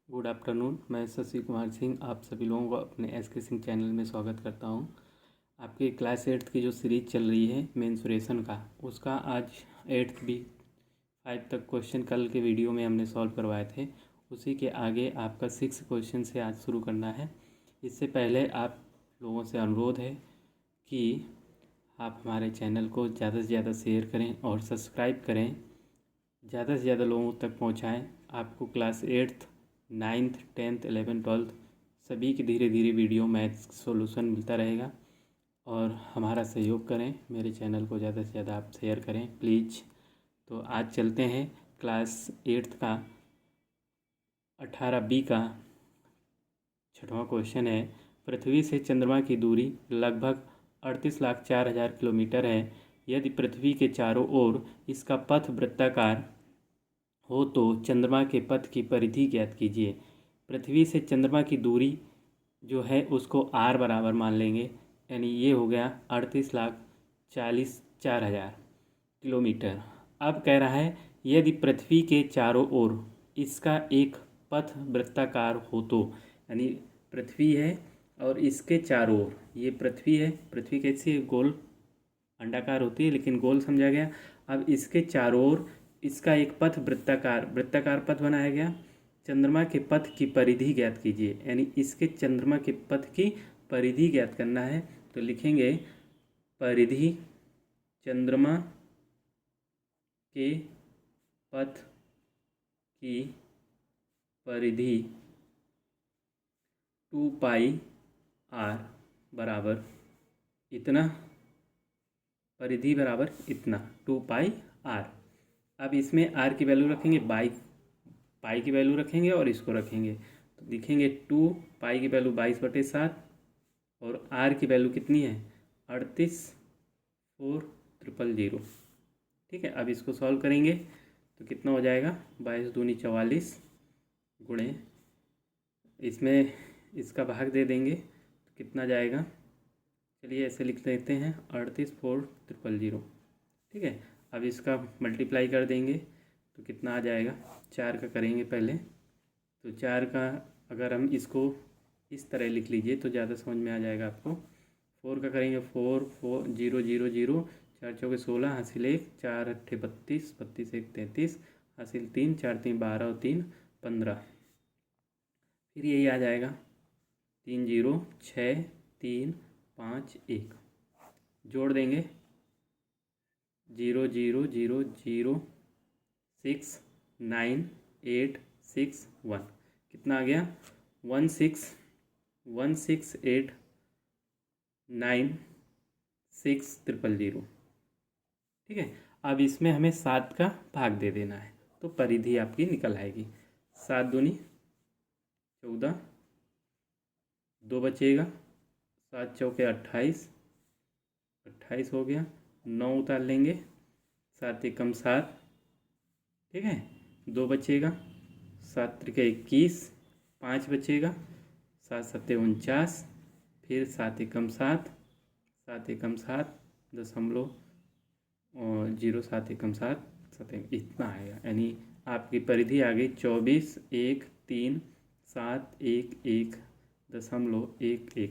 Good afternoon. मैं शशि कुमार सिंह आप सभी लोगों को अपने एसके सिंह चैनल में स्वागत करता हूं। आपकी क्लास 8th की जो सीरीज चल रही है मेंसुरेशन का, उसका आज 8th भी 5 तक क्वेश्चन कल के वीडियो में हमने सॉल्व करवाए थे। उसी के आगे आपका 6 क्वेश्चन से आज शुरू करना है। इससे पहले आप लोगों से अनुरोध है कि आप हमारे चैनल को ज़्यादा से ज़्यादा शेयर करें और सब्सक्राइब करें, ज़्यादा से ज़्यादा लोगों तक पहुंचाएं। आपको class 8th 9th 10th 11th 12th सभी की धीरे धीरे वीडियो मैथ्स सॉल्यूशन मिलता रहेगा और हमारा सहयोग करें। मेरे चैनल को ज़्यादा से ज़्यादा आप शेयर करें प्लीज़। तो आज चलते हैं क्लास 8th का 18B का 6वां क्वेश्चन है। पृथ्वी से चंद्रमा की दूरी लगभग 38,04,000 किलोमीटर है। यदि पृथ्वी के चारों ओर इसका पथ वृत्ताकार हो तो चंद्रमा के पथ की परिधि ज्ञात कीजिए। पृथ्वी से चंद्रमा की दूरी जो है उसको r बराबर मान लेंगे, यानी ये हो गया 38,40,04,000 किलोमीटर। अब कह रहा है यदि पृथ्वी के चारों ओर इसका एक पथ वृत्ताकार हो तो, यानी पृथ्वी है और इसके चारों ओर ये पृथ्वी है। पृथ्वी कैसी है? गोल अंडाकार होती है लेकिन गोल समझा गया। अब इसके चारों ओर इसका एक पथ वृत्ताकार पथ बनाया गया। चंद्रमा के पथ की परिधि ज्ञात कीजिए, यानी इसके चंद्रमा के पथ की परिधि ज्ञात करना है। तो लिखेंगे परिधि चंद्रमा के पथ की परिधि 2πr बराबर इतना, परिधि बराबर इतना 2πr। अब इसमें r की वैल्यू रखेंगे, पाई की वैल्यू रखेंगे और इसको रखेंगे तो लिखेंगे 2 पाई की वैल्यू 22/7 और r की वैल्यू कितनी है 38,4,000। ठीक है, अब इसको सॉल्व करेंगे तो कितना हो जाएगा 22 दूनी 44 गुणे इसमें इसका भाग दे देंगे तो कितना जाएगा, चलिए ऐसे लिख लेते हैं 38,4,000। ठीक है, अब इसका मल्टीप्लाई कर देंगे तो कितना आ जाएगा, 4 का करेंगे पहले तो 4 का अगर हम इसको इस तरह लिख लीजिए तो ज़्यादा समझ में आ जाएगा आपको। 4 का करेंगे 4 4 0 0 0 4 चौके 16 हासिल 1 4 अट्ठे 32 32 1 33 हासिल 3 4 3 12 और 3 15। फिर यही आ जाएगा 3 0 6 3 5 1 जोड़ देंगे 0 0 0 0 6 9 8 6 1 कितना आ गया 16,896,000। ठीक है, अब इसमें हमें 7 का भाग दे देना है तो परिधि आपकी निकल आएगी। 7 दूनी 14, 2 बचेगा, 7 चौके 28 28 हो गया, 9 उतार लेंगे, 7 एकम 7। ठीक है, 2 बचेगा, 7 त्रिके 21, 5 बचेगा, 7 सत्ते 49, फिर 7 एकम 7 7 एकम 7 दशमलव और 0 7 एकम 7 7 इतना आएगा, यानी आपकी परिधि आ गई 24,1,3,7,1,1,1।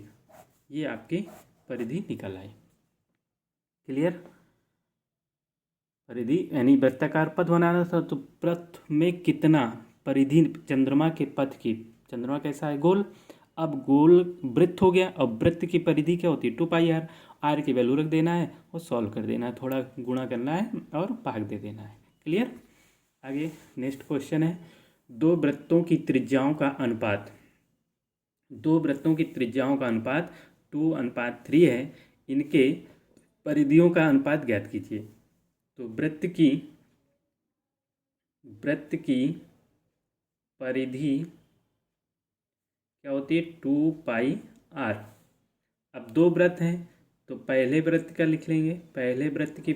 ये आपकी परिधि निकल आई। क्लियर? परिधि यानी वृत्ताकार पथ बनाना था तो पथ में कितना परिधि चंद्रमा के पथ की, चंद्रमा कैसा है गोल, अब गोल वृत्त हो गया। अब वृत्त की परिधि क्या होती है 2πr, r की वैल्यू रख देना है और सॉल्व कर देना है, थोड़ा गुणा करना है और भाग दे देना है। क्लियर? आगे नेक्स्ट क्वेश्चन है, दो वृत्तों की त्रिज्याओं का अनुपात 2:3 है, इनके परिधियों का अनुपात ज्ञात कीजिए। तो वृत्त की परिधि क्या होती है 2πr। अब दो वृत्त हैं तो पहले वृत्त का लिख लेंगे, पहले वृत्त की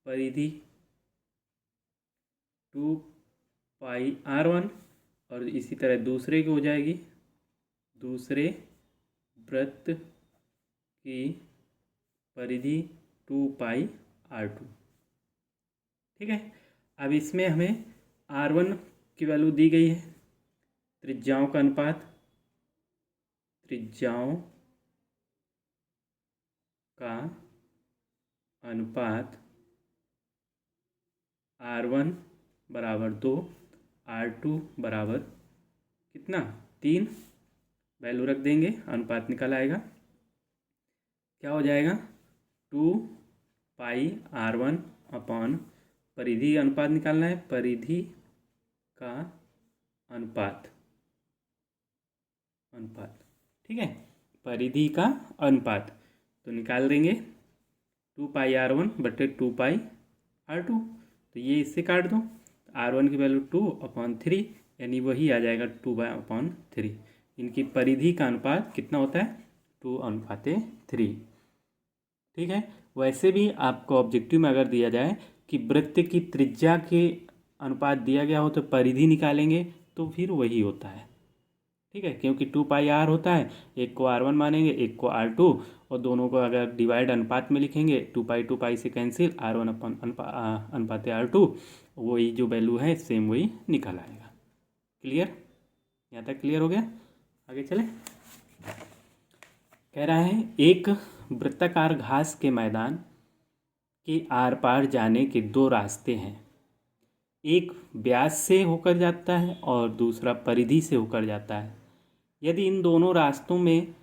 परिधि 2πr1 और इसी तरह दूसरे की हो जाएगी, दूसरे वृत्त की परिधि 2πr2। ठीक है, अब इसमें हमें R1 की वैल्यू दी गई है, त्रिज्याओं का अनुपात, त्रिज्याओं का अनुपात R1 बराबर 2, R2 बराबर कितना 3, वैल्यू रख देंगे, अनुपात निकल आएगा। क्या हो जाएगा 2 पाई R1 अपॉन परिधि अनुपात निकालना है, परिधि का अनुपात, ठीक है, परिधि का अनुपात तो निकाल देंगे 2 पाई R1 बटे 2 पाई R2, तो ये इससे काट दो, R1 की वैल्यू 2 अपॉन 3, यानी वही आ जाएगा 2/3। इनकी परिधि का अनुपात कितना होता है 2/3, ठीक है। वैसे भी आपको ऑब्जेक्टिव में अगर दिया जाए कि वृत्त की त्रिज्या के अनुपात दिया गया हो तो परिधि निकालेंगे तो फिर वही होता है, ठीक है, क्योंकि 2 पाई R होता है, एक को R1 मानेंगे, एक को R2, और दोनों को अगर डिवाइड अनुपात में लिखेंगे 2 पाई से कैंसिल, R1 अपन अनुपात R2, वही जो वैल्यू है सेम वही निकल आएगा। क्लियर, यहाँ तक क्लियर हो गया। आगे चले, कह रहा है एक वृत्ताकार घास के मैदान के आर पार जाने के 2 रास्ते हैं, एक व्यास से होकर जाता है और दूसरा परिधि से होकर जाता है। यदि इन दोनों रास्तों में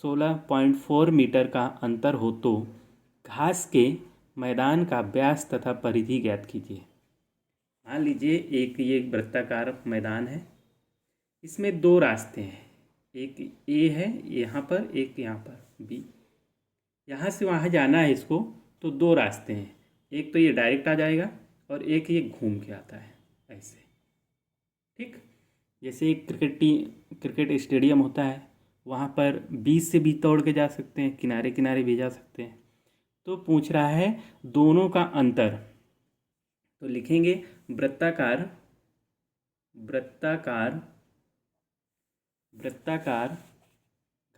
16.4 मीटर का अंतर हो तो घास के मैदान का व्यास तथा परिधि ज्ञात कीजिए। मान लीजिए एक ये वृत्ताकार मैदान है, इसमें 2 रास्ते हैं, एक ए है यहाँ पर, एक यहाँ पर बी, यहाँ से वहाँ जाना है इसको, तो 2 रास्ते हैं, एक तो ये डायरेक्ट आ जाएगा और एक ये घूम के आता है ऐसे, ठीक। जैसे एक क्रिकेट स्टेडियम होता है, वहाँ पर बीच से भी तोड़ के जा सकते हैं, किनारे किनारे भी जा सकते हैं। तो पूछ रहा है दोनों का अंतर, तो लिखेंगे वृत्ताकार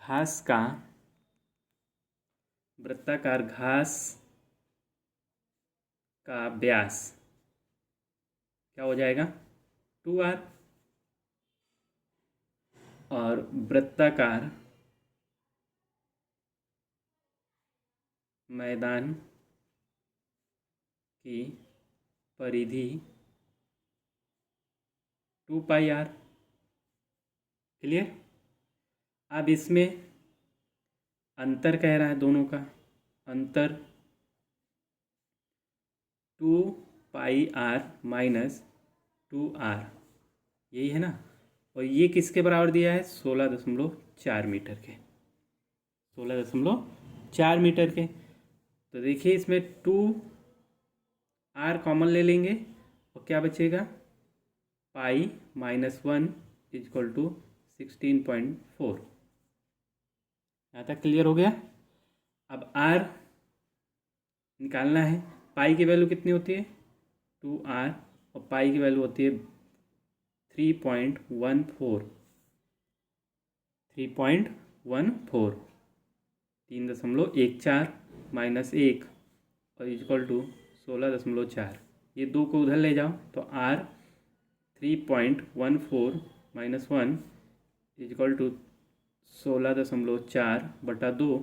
घास का व्यास क्या हो जाएगा 2R, और वृत्ताकार मैदान की परिधि 2 पाई R। क्लियर। अब इसमें अंतर कह रहा है, दोनों का अंतर 2 पाई R माइनस 2R, यही है ना, और ये किसके बराबर दिया है 16.4 मीटर के, 16.4 मीटर के। तो देखिए इसमें 2R कॉमन ले लेंगे और क्या बचेगा पाई माइनस 1 इक्वल टू 16.4। यहाँ तक क्लियर हो गया। अब R निकालना है, पाई की वैल्यू कितनी होती है 2R, और पाई की वैल्यू होती है 3.14, 3.14 माइनस 1 और इक्वल टू 16.4। ये 2 को उधर ले जाओ तो R 3.14 माइनस 1 इक्वल टू 16.4 बटा 2,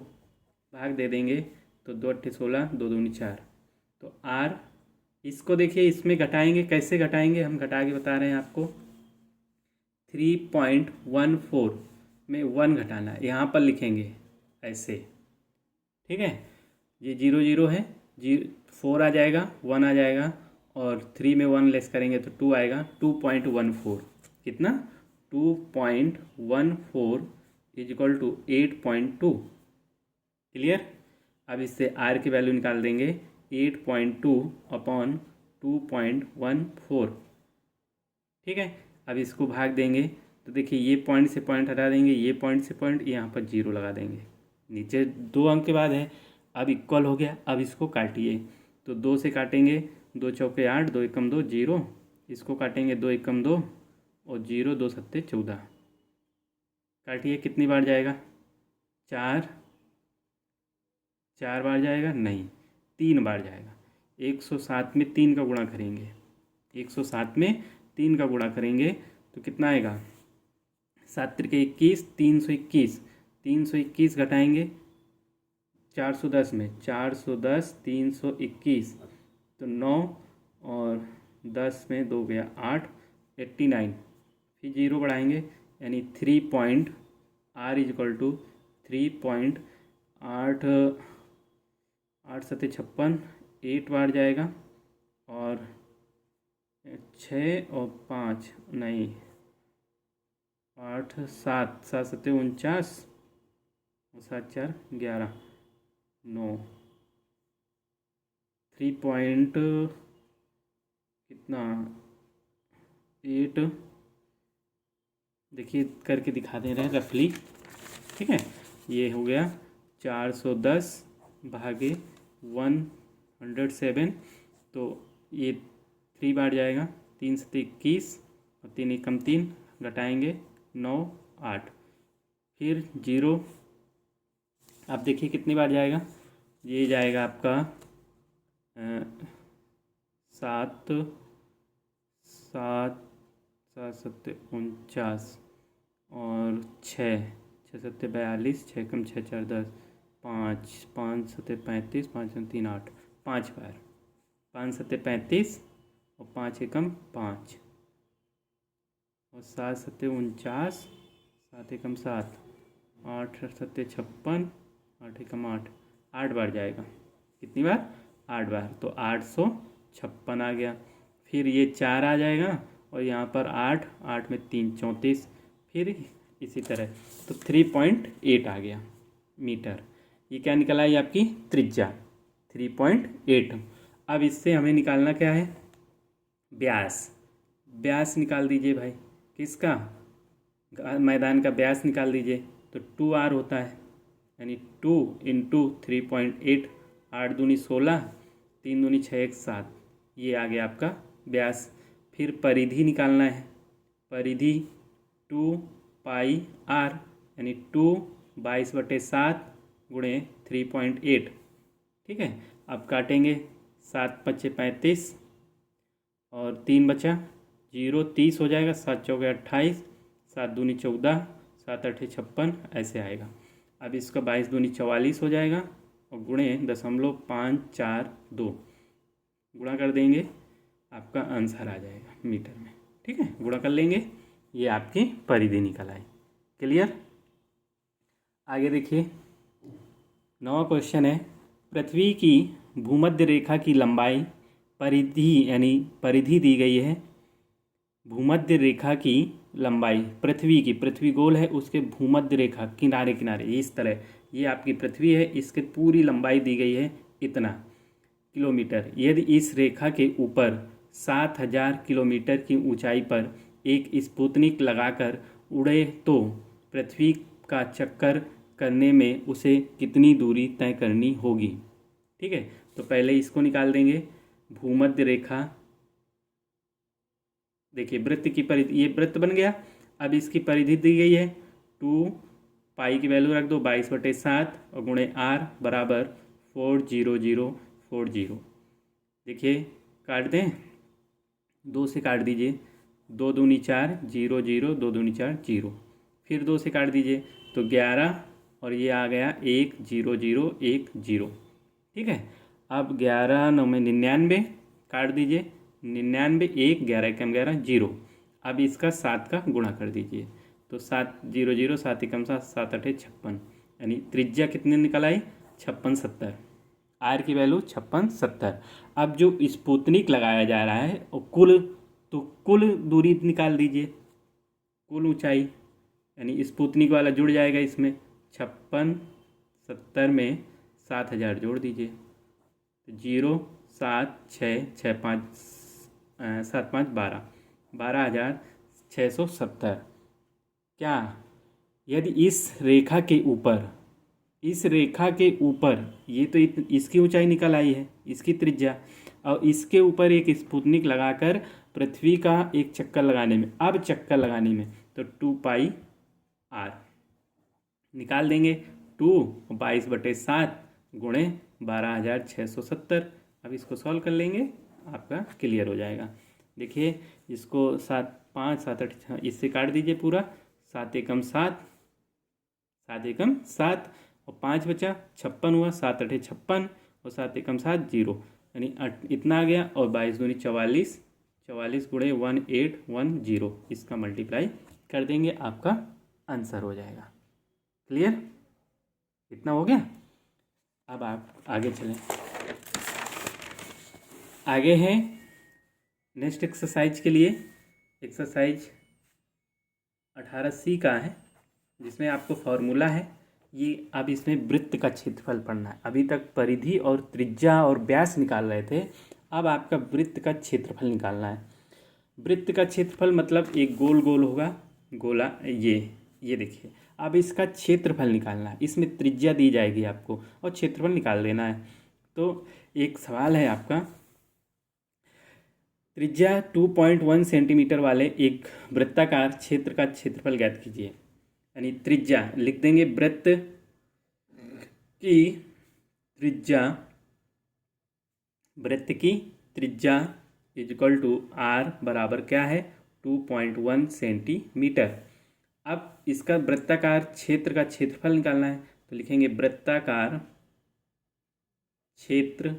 भाग दे देंगे तो 2 8 16, 2 दूनी 4। तो R इसको देखिए, इसमें घटाएंगे, कैसे घटाएंगे हम घटा के बता रहे हैं आपको। 3.14 में 1 घटाना है, यहाँ पर लिखेंगे ऐसे, ठीक है। ये 0 0 है, 4 आ जाएगा, 1 आ जाएगा, और 3 में 1 लेस करेंगे तो 2 आएगा। 2.14 कितना 2.14 इज इक्वल टू 8.2। क्लियर। अब इससे R की वैल्यू निकाल देंगे 8.2 अपॉन 2.14, ठीक है। अब इसको भाग देंगे तो देखिए ये पॉइंट से पॉइंट हटा देंगे, ये पॉइंट से पॉइंट, यहाँ पर 0 लगा देंगे, नीचे 2 अंक के बाद है। अब इक्वल हो गया, अब इसको काटिए तो 2 से काटेंगे, 2 चौके 8, 2 एकम 2 0, इसको काटेंगे 2 एकम 2 और 0, 2 सत्ते 14। काटिए कितनी बार जाएगा 4 बार जाएगा, नहीं 3 बार जाएगा। 107 में 3 का गुणा करेंगे, 107 में 3 का गुणा करेंगे तो कितना आएगा, 7 त्रिके 21, 321, 321 घटाएंगे 410 में, 410 321 तो 9 और 10 में 2 गया 8, 89, फिर 0 बढ़ाएंगे यानी 3 पॉइंट R इजक्वल टू 3.8, 8 सत्ते 56, 8 बार जाएगा और 6 और 5 नहीं 8 7 7 सत्ते 49 और 7 4 11 9 3 पॉइंट कितना 8, देखिए करके दिखा दे रहे हैं रफली, ठीक है। ये हो गया 410 भागे 107, तो ये 3 बार जाएगा, 3 सत्ते 21 और 3 एकम 3 घटाएंगे 9 8, फिर 0, आप देखिए कितनी बार जाएगा, ये जाएगा आपका 7 7 7 सत्ते 49 और 6 सत्ते 42, 6 कम 6 4 10, 5 5 सत्ते 35, 5 कम 3 8, 5 बार, 5 सत्ते 35 और 5 एकम 5 और 7 सत्ते 49, 7 एकम 7, 8 सत्ते 56, 8 एकम 8, 8 बार जाएगा, कितनी बार 8 बार, तो 856 आ गया। फिर ये 4 आ जाएगा और यहाँ पर 8, 8 में 3 34, फिर इसी तरह तो 3.8 आ गया मीटर। ये क्या निकला है, आपकी त्रिज्या 3.8। अब इससे हमें निकालना क्या है, व्यास। व्यास निकाल दीजिए भाई, किसका, मैदान का व्यास निकाल दीजिए, तो 2R होता है, यानी 2 इंटू 3.8, 8 दूनी 16, 3 दूनी 6 1 7, ये आ गया आपका व्यास। फिर परिधि निकालना है, परिधि 2 पाई R यानी 2 22/7 गुणे 3.8, ठीक है। अब काटेंगे, 7 5 35 और 3 बचा 0, 30 हो जाएगा, 7 चौके 28, 7 दूनी 14, 7 8 56, ऐसे आएगा। अब इसका 22 दूनी 44 हो जाएगा और गुणे 0.542 गुणा कर देंगे, आपका आंसर आ जाएगा मीटर में, ठीक है। गुणा कर लेंगे, ये आपकी परिधि निकल आई। क्लियर। आगे देखिए 9वां क्वेश्चन है, पृथ्वी की भूमध्य रेखा की लंबाई परिधि यानी परिधि दी गई है, भूमध्य रेखा की लंबाई पृथ्वी गोल है, उसके भूमध्य रेखा किनारे किनारे इस तरह, ये आपकी पृथ्वी है, इसके पूरी लंबाई दी गई है इतना किलोमीटर। यदि इस रेखा के ऊपर 7000 किलोमीटर की ऊंचाई पर एक स्पुतनिक लगाकर उड़े तो पृथ्वी का चक्कर करने में उसे कितनी दूरी तय करनी होगी, ठीक है। तो पहले इसको निकाल देंगे, भूमध्य रेखा, देखिए वृत्त की परिधि, ये वृत्त बन गया। अब इसकी परिधि दी गई है 2 पाई की वैल्यू रख दो 22/7 और गुणे R बराबर 40040। देखिए काट दें, 2 से काट दीजिए, 2 दूनी 4 0 0, 2 दूनी 4 0, फिर 2 से काट दीजिए तो 11 और ये आ गया 1 0 0 1 0, ठीक है। अब 11 9 में 99 काट दीजिए, 99 1 11 एकम 11 0। अब इसका 7 का गुणा कर दीजिए, तो 7 0 0 7 एकम 7 7 8 56, यानी त्रिज्या कितने निकल आई 56 70, R की वैल्यू 56 70। अब जो स्पुतनिक लगाया जा रहा है और कुल दूरी निकाल दीजिए, कुल ऊंचाई, यानी स्पुतनिक वाला जुड़ जाएगा इसमें, 56 70 में 7000 जोड़ दीजिए, तो 0 7 6 6 5 7 5 12, 12670। क्या यदि इस रेखा के ऊपर ये तो इसकी ऊंचाई निकल आई है, इसकी त्रिज्या, और इसके ऊपर एक स्पुतनिक लगाकर पृथ्वी का एक चक्कर लगाने में, अब चक्कर लगाने में तो 2 पाई R निकाल देंगे, 2 22/7 गुणे 12670। अब इसको सॉल्व कर लेंगे, आपका क्लियर हो जाएगा। देखिए इसको 7 5 7 8 इससे काट दीजिए पूरा। 7 एकम 7, 7 एकम 7 और 5 बचा, 56 हुआ। 7 8 56 और 7 एकम 7 0, यानी इतना आ गया। और 22 दूनी 44, 44 गुणे 1810, इसका मल्टीप्लाई कर देंगे, आपका आंसर हो जाएगा। क्लियर? इतना हो गया। अब आप आगे चलें। आगे है नेक्स्ट एक्सरसाइज के लिए, एक्सरसाइज 18C का है, जिसमें आपको फॉर्मूला है ये। अब इसमें वृत्त का क्षेत्रफल पढ़ना है। अभी तक परिधि और त्रिज्या और व्यास निकाल रहे थे, अब आपका वृत्त का क्षेत्रफल निकालना है। वृत्त का क्षेत्रफल मतलब एक गोल गोल होगा, गोला ये देखिए। अब इसका क्षेत्रफल निकालना है, इसमें त्रिज्या दी जाएगी आपको और क्षेत्रफल निकाल देना है। तो एक सवाल है आपका, त्रिज्या 2.1 सेंटीमीटर वाले एक वृत्ताकार क्षेत्र का क्षेत्रफल ज्ञात कीजिए। यानी त्रिज्या लिख देंगे, वृत्त की त्रिज्या, वृत्त की त्रिज्या इक्वल टू आर बराबर क्या है, 2.1 सेंटीमीटर। अब इसका वृत्ताकार क्षेत्र का क्षेत्रफल निकालना है, तो लिखेंगे वृत्ताकार क्षेत्र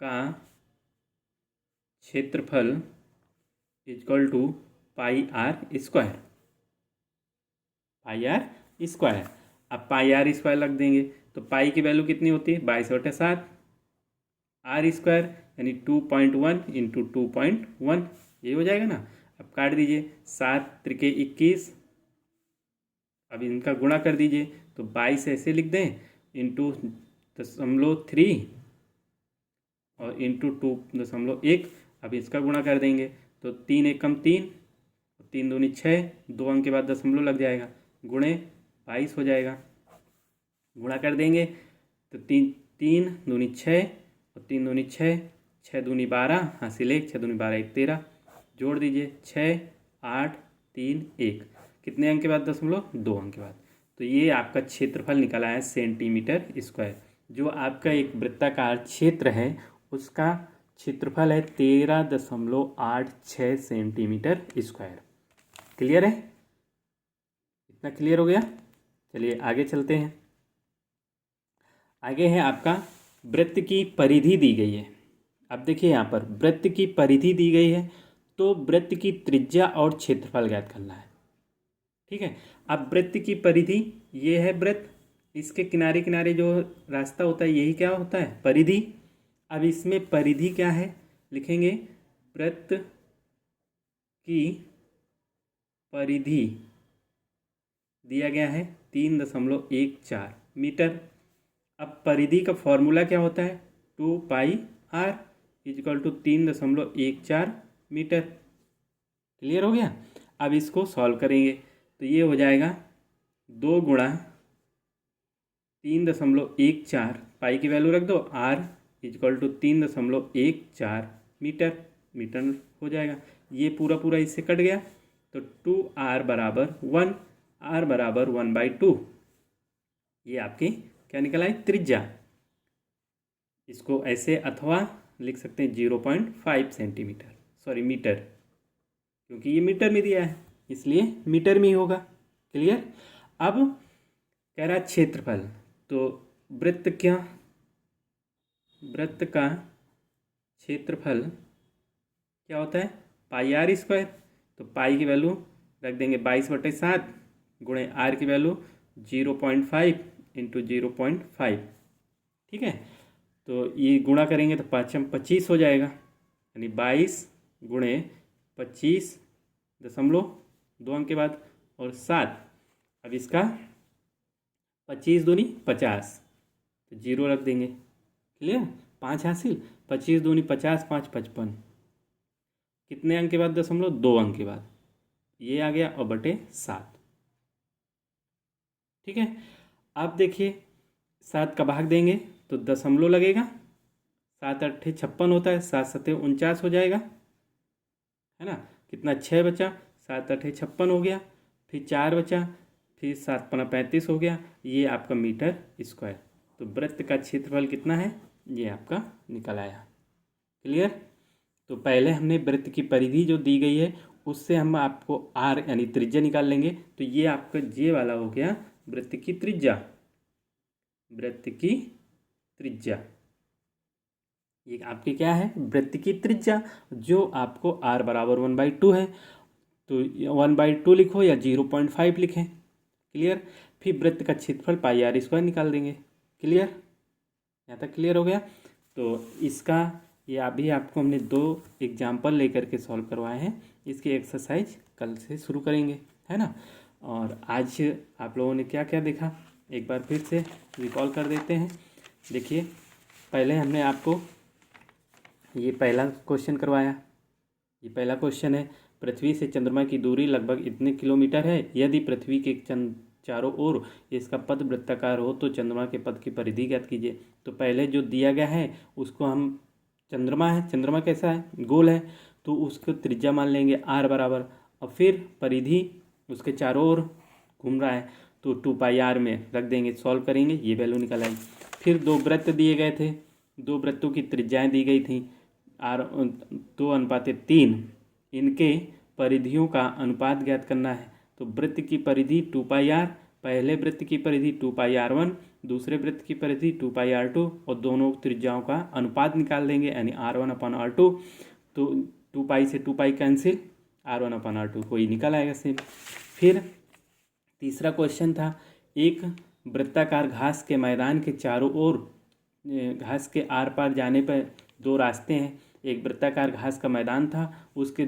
का क्षेत्रफल equal to pi r square, pi r square. अब पाई आर स्क्वायर लग देंगे, तो पाई की वैल्यू कितनी होती है, 22/7, आर स्क्वायर यानी 2.1 इंटू 2.1, ये हो जाएगा ना। अब काट दीजिए, 7 त्रिके 21, अब इनका गुणा कर दीजिए, तो 22 ऐसे लिख दें, इंटू 0.3 और इंटू 2.1। अब इसका गुणा कर देंगे, तो 3 एकम 3, 3 दूनी 6, 2 अंक के बाद दशमलव लग जाएगा, गुणे 22 हो जाएगा। गुणा कर देंगे तो 3 दूनी 6 और 3 दूनी 6, 6 दूनी 12, हासिल 1, 6 दूनी 12 1 13, जोड़ दीजिए 6 8 3 1, कितने अंक के बाद दशमलव, 2 अंक के बाद। तो ये आपका क्षेत्रफल निकला है सेंटीमीटर स्क्वायर। जो आपका एक वृत्ताकार क्षेत्र है उसका क्षेत्रफल है 13.86 सेंटीमीटर स्क्वायर। क्लियर है? इतना क्लियर हो गया। चलिए आगे चलते हैं। आगे है आपका वृत्त की परिधि दी गई है। अब देखिए यहाँ पर वृत्त की परिधि दी गई है, तो वृत्त की त्रिज्या और क्षेत्रफल ज्ञात करना है। ठीक है। अब वृत्त की परिधि, ये है वृत्त, इसके किनारे किनारे जो रास्ता होता है यही क्या होता है, परिधि। अब इसमें परिधि क्या है, लिखेंगे वृत्त की परिधि दिया गया है 3.14 मीटर। अब परिधि का फॉर्मूला क्या होता है, 2 pi r equal to 3.14 metre. Clear हो गया। अब इसको सॉल्व करेंगे तो ये हो जाएगा 2 गुणा 3.14, पाई की वैल्यू रख दो, r equal to 3.14 metre, metre हो जाएगा। ये पूरा पूरा इससे कट गया, तो 2r बराबर 1, r बराबर 1/2। ये आपकी क्या निकला है, त्रिज्या। इसको ऐसे अथवा लिख सकते हैं 0.5 सेंटीमीटर, सॉरी मीटर, क्योंकि ये मीटर में दिया है इसलिए मीटर में ही होगा। क्लियर। अब कह रहा क्षेत्रफल, तो वृत्त का क्षेत्रफल क्या होता है, पाई आर स्क्वायर। तो पाई की वैल्यू रख देंगे 22/7 गुणे आर की वैल्यू 0.5 इंटू 0.5। ठीक है। तो ये गुणा करेंगे तो 5×25 हो जाएगा, यानी 22 गुणे 25.2 अंक के बाद और 7। अब इसका 25 दूनी 50, तो 0 रख देंगे। क्लियर। 5 हासिल, 25 दूनी 50, 5 55, कितने अंक के बाद दशमलव, 2 अंक के बाद, ये आ गया और बटे 7। ठीक है। अब देखिए 7 का भाग देंगे तो दशमलव लगेगा, 7 8 56 होता है, 7 7 49 हो जाएगा, है ना। कितना, 6 बचा, 7 8 56 हो गया, फिर 4 बचा, फिर 7 5 35 हो गया। ये आपका मीटर स्क्वायर। तो वृत्त का क्षेत्रफल कितना है, ये आपका निकल आया। क्लियर। तो पहले हमने वृत्त की परिधि जो दी गई है उससे हम आपको आर यानी त्रिज्या निकाल लेंगे। तो ये आपका ये वाला हो गया वृत्त की त्रिज्या, वृत्त की त्रिज्या। ये आपकी क्या है, वृत्त की त्रिज्या, जो आपको आर बराबर 1/2 है। तो 1/2 लिखो या 0.5 लिखें। क्लियर। फिर वृत्त का क्षेत्रफल पाई आर स्क्वायर निकाल देंगे। क्लियर, यहाँ तक क्लियर हो गया। तो इसका ये अभी आपको हमने 2 एग्जाम्पल लेकर के सॉल्व करवाए हैं। इसकी एक्सरसाइज कल से शुरू करेंगे, है ना। और आज आप लोगों ने क्या क्या देखा एक बार फिर से रिकॉल कर देते हैं। देखिए, पहले हमने आपको ये पहला क्वेश्चन करवाया। ये पहला क्वेश्चन है, पृथ्वी से चंद्रमा की दूरी लगभग इतने किलोमीटर है। यदि पृथ्वी के चारों ओर इसका पथ वृत्ताकार हो तो चंद्रमा के पथ की परिधि ज्ञात कीजिए। तो पहले जो दिया गया है उसको हम, चंद्रमा है, चंद्रमा कैसा है, गोल है, तो उसको त्रिज्या मान लेंगे आर बराबर। और फिर परिधि उसके चारों ओर घूम रहा है तो 2πr में रख देंगे, सॉल्व करेंगे, ये वैल्यू निकल आई। फिर 2 वृत्त दिए गए थे, 2 वृत्तों की त्रिज्याएँ दी गई थी आर 2:3। इनके परिधियों का अनुपात ज्ञात करना है। तो वृत्त की परिधि 2πr, पहले वृत्त की परिधि 2πr1, दूसरे वृत्त की परिधि 2πr2 और दोनों त्रिज्याओं का अनुपात निकाल देंगे यानी r1/r2। तो 2π से 2π कैंसिल, r1/r2 कोई निकल आएगा सेम। फिर तीसरा क्वेश्चन था, एक वृत्ताकार घास के मैदान के चारों ओर घास के आर पार जाने पर 2 रास्ते हैं। एक वृत्ताकार घास का मैदान था, उसके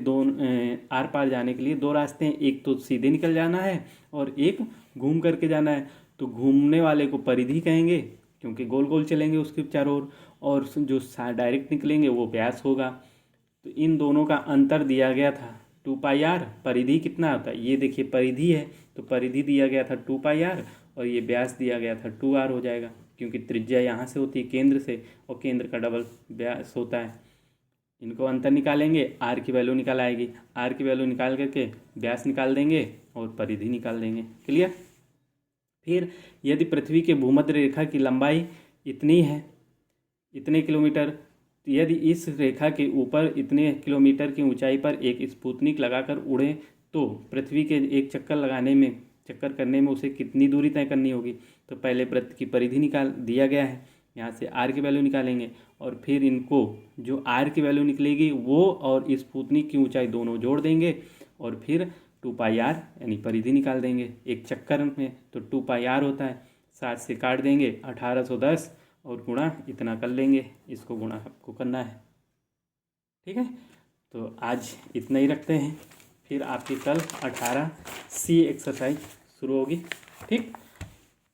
आर पार जाने के लिए 2 रास्ते हैं। एक तो सीधे निकल जाना है और एक घूम करके जाना है। तो घूमने वाले को परिधि कहेंगे क्योंकि गोल गोल चलेंगे उसके चारों ओर, और जो डायरेक्ट निकलेंगे वो व्यास होगा। तो इन दोनों का अंतर दिया गया था 2πr। परिधि कितना होता है, ये देखिए परिधि है तो परिधि दिया गया था 2πr और ये व्यास दिया गया था 2r हो जाएगा, क्योंकि त्रिज्या यहाँ से होती है केंद्र से और केंद्र का डबल व्यास होता है। इनको अंतर निकालेंगे, आर की वैल्यू निकाल आएगी। आर की वैल्यू निकाल करके व्यास निकाल देंगे और परिधि निकाल देंगे। क्लियर। फिर यदि पृथ्वी के भूमध्य रेखा की लंबाई इतनी है, इतने किलोमीटर, यदि इस रेखा के ऊपर इतने किलोमीटर की ऊंचाई पर एक स्पुतनिक लगाकर उड़े तो पृथ्वी के एक चक्कर करने में उसे कितनी दूरी तय करनी होगी। तो पहले वृत्त की परिधि निकाल दिया गया है, यहाँ से आर की वैल्यू निकालेंगे और फिर इनको जो आर की वैल्यू निकलेगी वो और स्पुतनिक की ऊंचाई दोनों जोड़ देंगे और फिर 2πr यानी परिधि निकाल देंगे एक चक्कर में। तो 2πr होता है, 60 से काट देंगे 1810 और गुणा इतना कर लेंगे, इसको गुणा आपको करना है। ठीक है, तो आज इतना ही रखते हैं, फिर आपकी कल 18C एक्सरसाइज शुरू होगी। ठीक,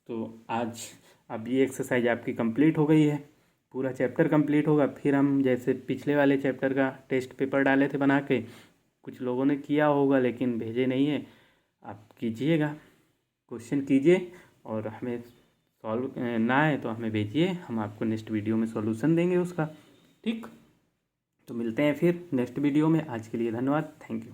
तो आज अब ये एक्सरसाइज आपकी कंप्लीट हो गई है, पूरा चैप्टर कंप्लीट होगा। फिर हम जैसे पिछले वाले चैप्टर का टेस्ट पेपर डाले थे बना के, कुछ लोगों ने किया होगा लेकिन भेजे नहीं है, आप कीजिएगा, क्वेश्चन कीजिए और हमें सॉल्व ना आए तो हमें भेजिए, हम आपको नेक्स्ट वीडियो में सॉल्यूशन देंगे उसका। ठीक, तो मिलते हैं फिर नेक्स्ट वीडियो में। आज के लिए धन्यवाद, थैंक यू।